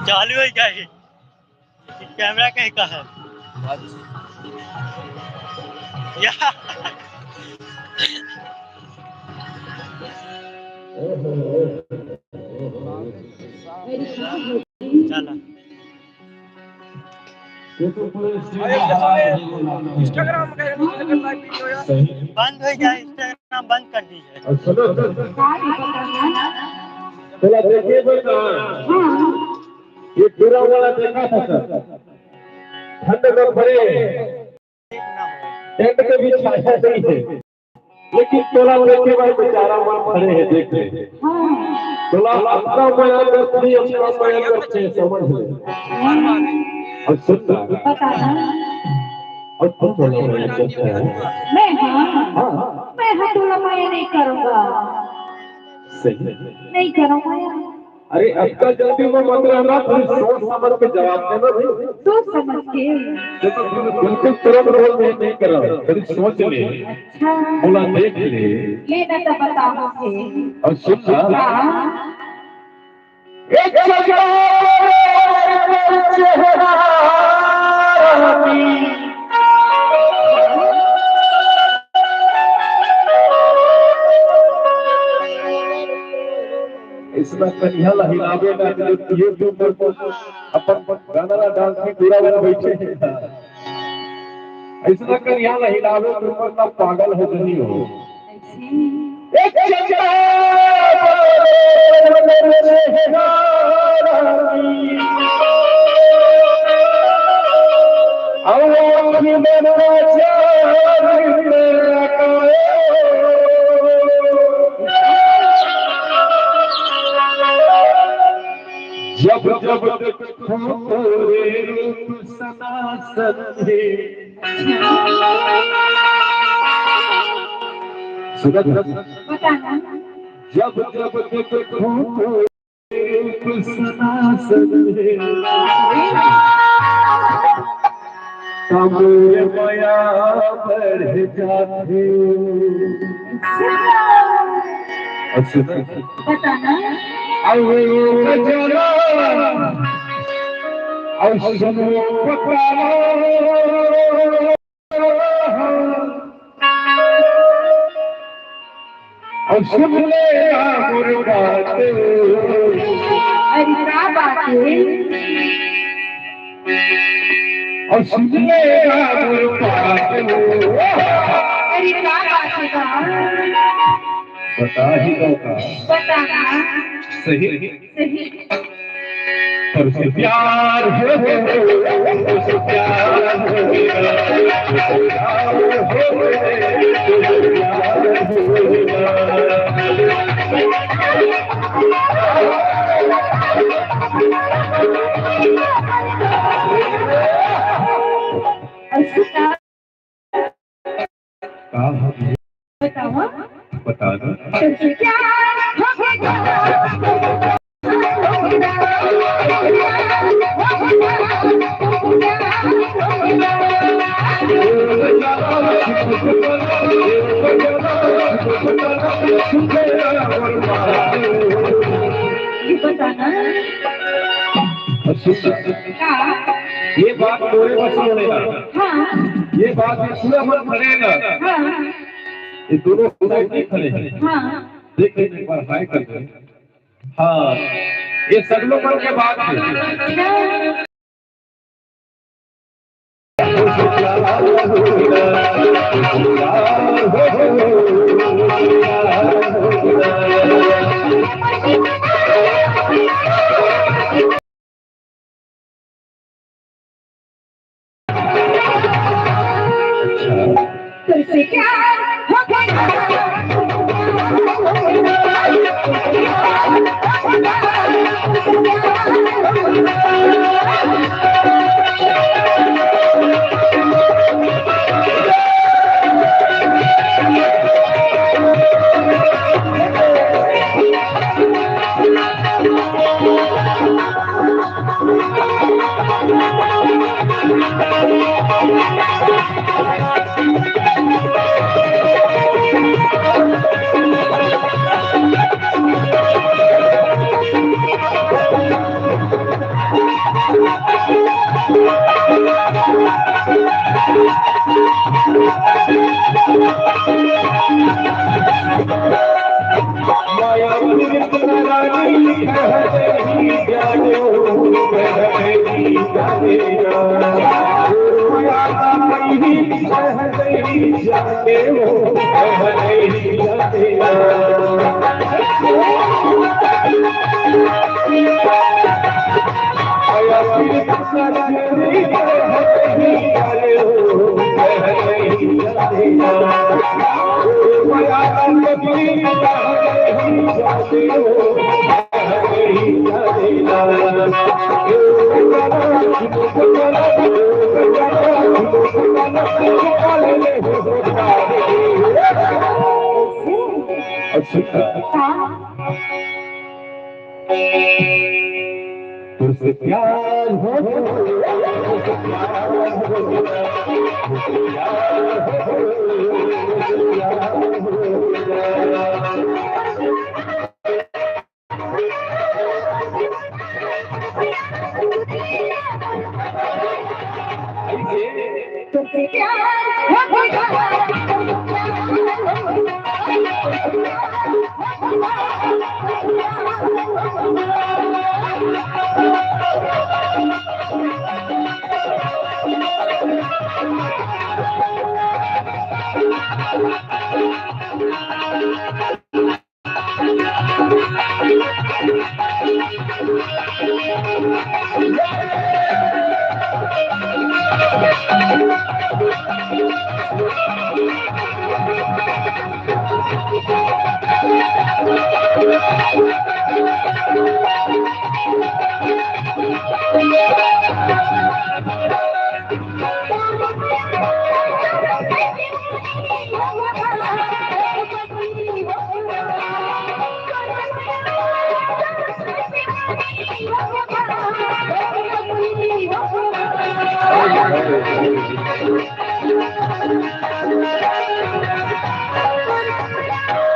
चालू है क्या ये? कैमरा कहीं का है? या चला इंस्टाग्राम का बंद हो जाए, इंस्टाग्राम बंद कर दीजिए। चला देखिए बेटा, ये पूरा वाला देखा था सर, ठंड में भरे टेंट के भी छाया नहीं है, लेकिन तोला देखने वाले बेचारा मन भरे है देखे तोला अपना माया करते अपना माया करते समझ ले और सुनता और तुम तोला माया करते हैं मैं तोला माया नहीं करूँगा, सही नहीं करूँगा। अरे अब का जल्दी में मत रहना, फिर सोच समझ के जवाब देना भाई, सोच समझ के बिल्कुल तुरंत रोल नहीं कर रहा, फिर सोच ले, बोला देख ले, लेना तो बताओ और सुनना एक इसमें कन्या हिलावे ना यूट्यूब पर अपन गाना डांस की पूरा वाला बैठे हैं, इसमें कन्या हिलावे ऊपर ना पागल हो नहीं हो एक जब जब तोरे रूप सनातन है जब जब रूप सनातन है तमोरे माया बढ़ जाते बताना सुन ले बात अरे क्या बात है, और सुन ले बात अरे क्या बात है, बता ही दो का बताना सही सही तुझसे प्यार हो तुझसे प्यार बताओ बता दो तुझसे प्यार हो बताना ये बात मोरे बच्चों ने हाँ ये बात पूरा मन भरेगा हाँ ये दोनों साइड नहीं खड़े हैं हाँ देख एक बार हाय कर दे हाँ ये सगलों पर के बात है तुझसे प्यार हो गया तुझसे प्यार हो तुझसे प्यार हो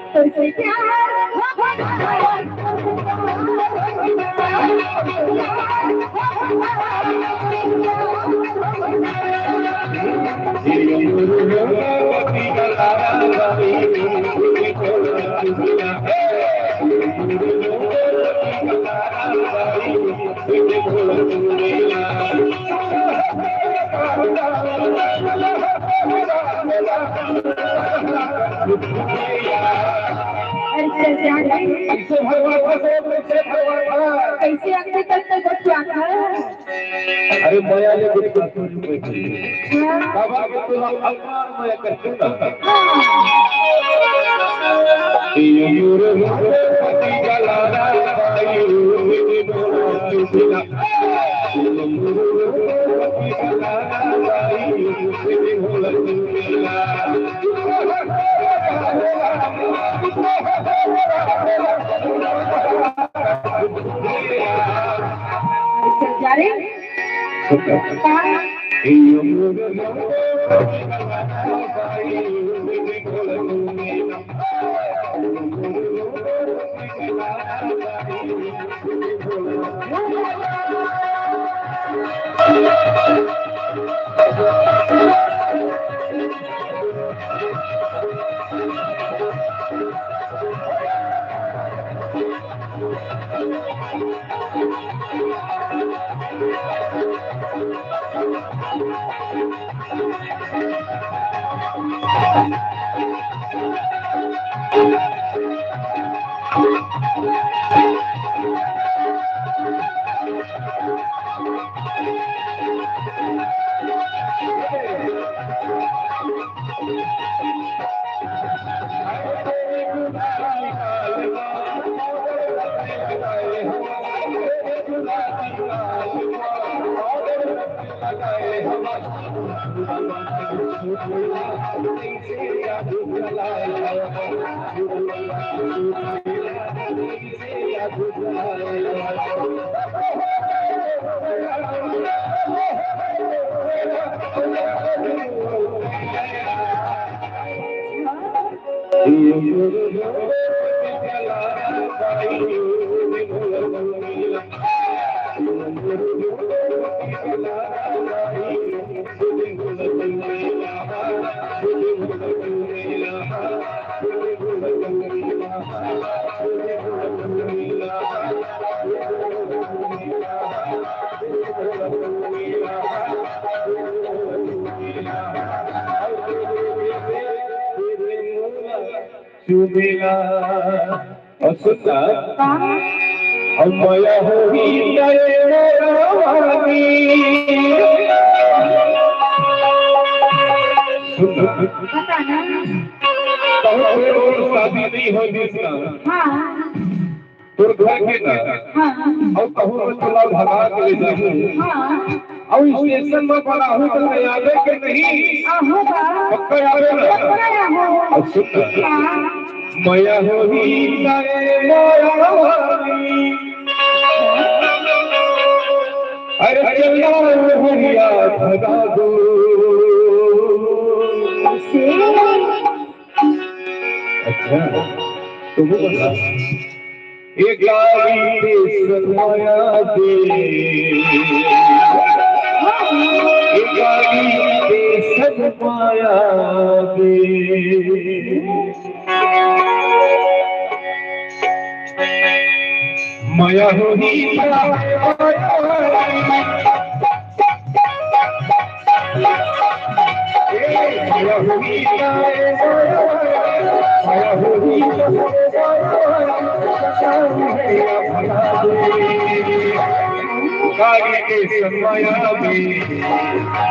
तुझसे कैसे आगे करते बच्चा अरे माया ने कुछ बाबा के तो अवतार माया करते ना ये यूरे पति गलाना जा रहे चुमेला असुता अमया होई नयनवानी सुना शादी नहीं हो जिसका तोर घर के ना और कहूँ चला भगा के ले जाऊँ और स्टेशन में बना हूँ तो मैं आवे के नहीं पक्का आवे ना और सुना मया होई नयनवानी अरे चला भैया भगा दो अच्छा तुम बता एक गाड़ी पे सनमाया दे एक गाड़ी पे सनमाया दे माया होई गाड़ी के सनमाया दे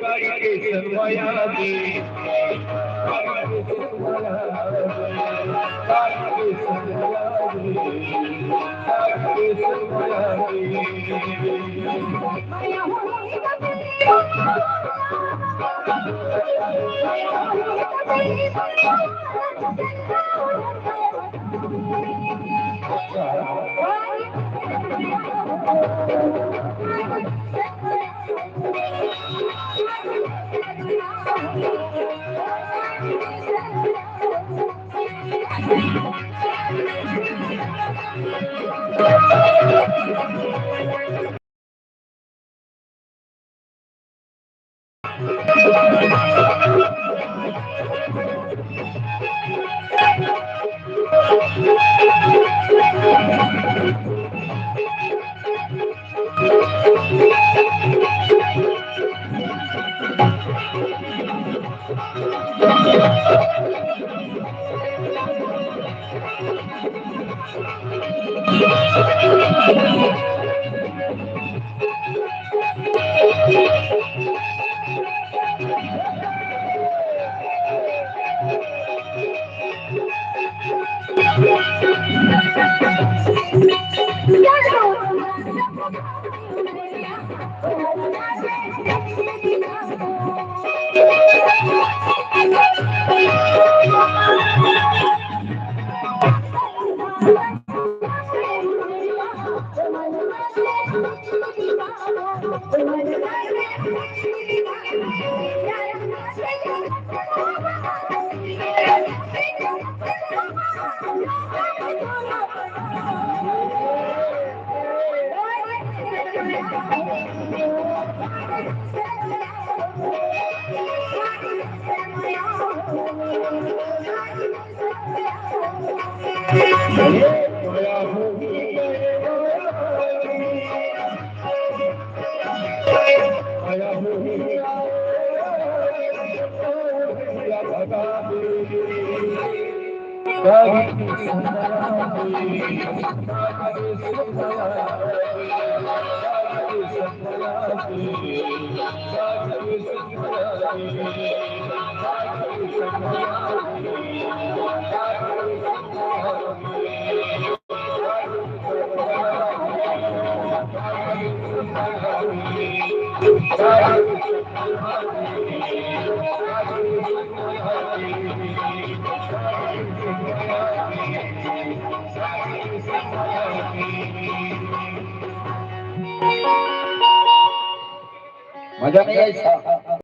गाड़ी के सनमाया दे गाड़ी के सनमाया मजा नहीं आई